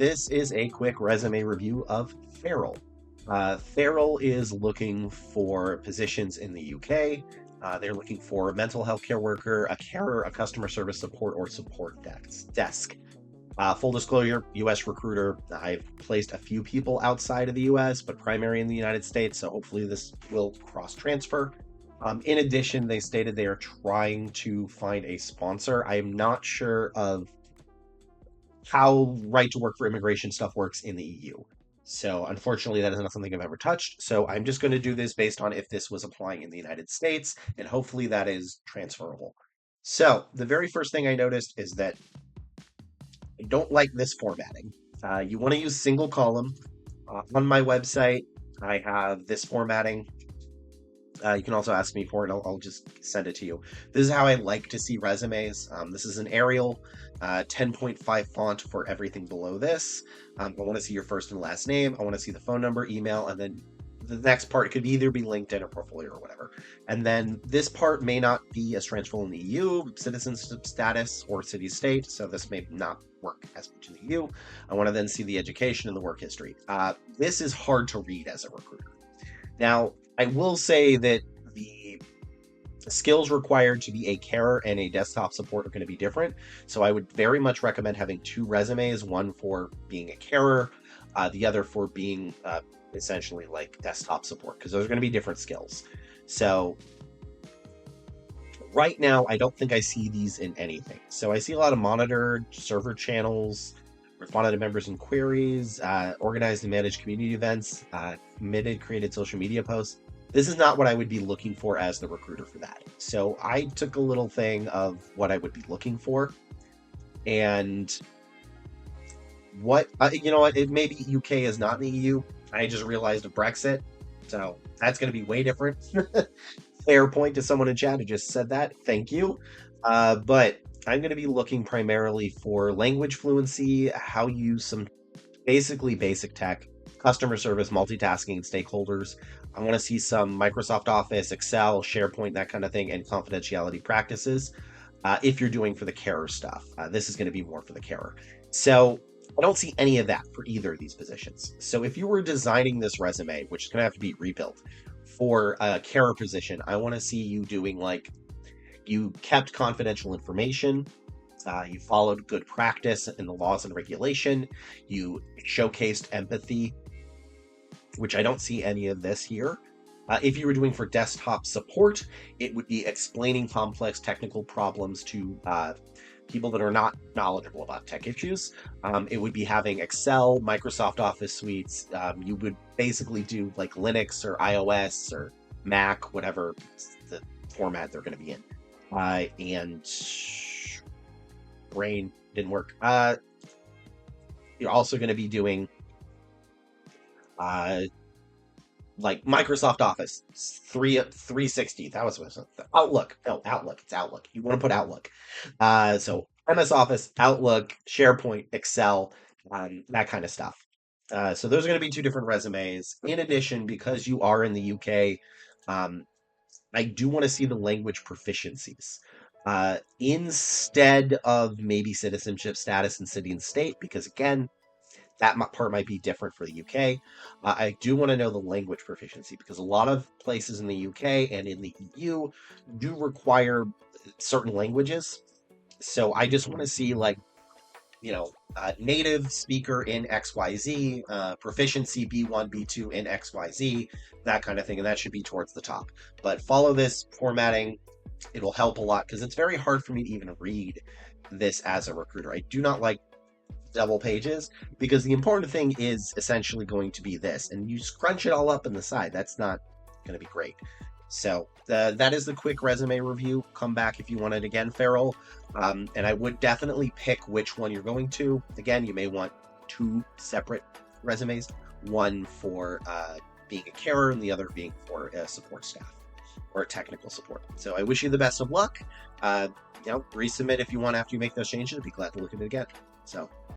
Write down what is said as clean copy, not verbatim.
this is a quick resume review of Feral. Feral is looking for positions in the UK. They're looking for a mental health care worker, a carer, a customer service support, or support desk. Full disclosure, US recruiter. I've placed a few people outside of the US, but primary in the United States, so hopefully this will cross transfer. In addition, they stated they are trying to find a sponsor. I am not sure of how right to work for immigration stuff works in the EU. So unfortunately, that is not something I've ever touched. So I'm just going to do this based on if this was applying in the United States, and hopefully that is transferable. So the very first thing I noticed is that I don't like this formatting. You want to use single column. On my website, I have this formatting. You can also ask me for it. I'll just send it to you. This is how I like to see resumes. This is an Arial 10.5 font for everything below this. I want to see your first and last name. I want to see the phone number, email, and then the next part could either be LinkedIn or portfolio or whatever. And then this part may not be as transferable in the EU, citizenship status or city state. So this may not work as much in the EU. I want to then see the education and the work history. This is hard to read as a recruiter. Now, I will say that the skills required to be a carer and a desktop support are going to be different. So I would very much recommend having two resumes, one for being a carer, the other for being essentially like desktop support, because those are going to be different skills. So right now, I don't think I see these in anything. So I see a lot of monitored server channels, responded to members and queries, organized and managed community events, committed, created social media posts. This is not what I would be looking for as the recruiter for that. So I took a little thing of what I would be looking for. And what, you know what, it maybe UK is not in the EU. I just realized of Brexit. So that's going to be way different. Fair point to someone in chat who just said that. Thank you. But I'm going to be looking primarily for language fluency, how you use some basically basic tech, customer service, multitasking, and stakeholders. I want to see some Microsoft Office, Excel, SharePoint, that kind of thing, and confidentiality practices. If you're doing for the carer stuff, this is going to be more for the carer. So I don't see any of that for either of these positions. So if you were designing this resume, which is going to have to be rebuilt for a carer position, I want to see you doing like, you kept confidential information, you followed good practice in the laws and regulation, you showcased empathy, which I don't see any of this here. If you were doing for desktop support, it would be explaining complex technical problems to people that are not knowledgeable about tech issues. It would be having Excel, Microsoft Office suites. You would basically do like Linux or iOS or Mac, whatever the format they're going to be in. And brain didn't work. You're also going to be doing like Microsoft Office 360. That was Outlook. No, Outlook. It's Outlook. You want to put Outlook. So MS Office, Outlook, SharePoint, Excel, that kind of stuff. So those are going to be two different resumes. In addition, because you are in the UK, I do want to see the language proficiencies instead of maybe citizenship status in city and state, because again, that part might be different for the UK. I do want to know the language proficiency, because a lot of places in the UK and in the EU do require certain languages. So I just want to see like, native speaker in XYZ, proficiency B1, B2 in XYZ, that kind of thing. And that should be towards the top. But follow this formatting. It'll help a lot, because it's very hard for me to even read this as a recruiter. I do not like double pages, because the important thing is essentially going to be this, and you scrunch it all up in the side. That's not going to be great. So that is the quick resume review. Come back if you want it again, Feral. And I would definitely pick which one you're going to. Again, you may want two separate resumes, one for being a carer and the other being for support staff or technical support. So I wish you the best of luck. Resubmit if you want after you make those changes. I'd be glad to look at it again. So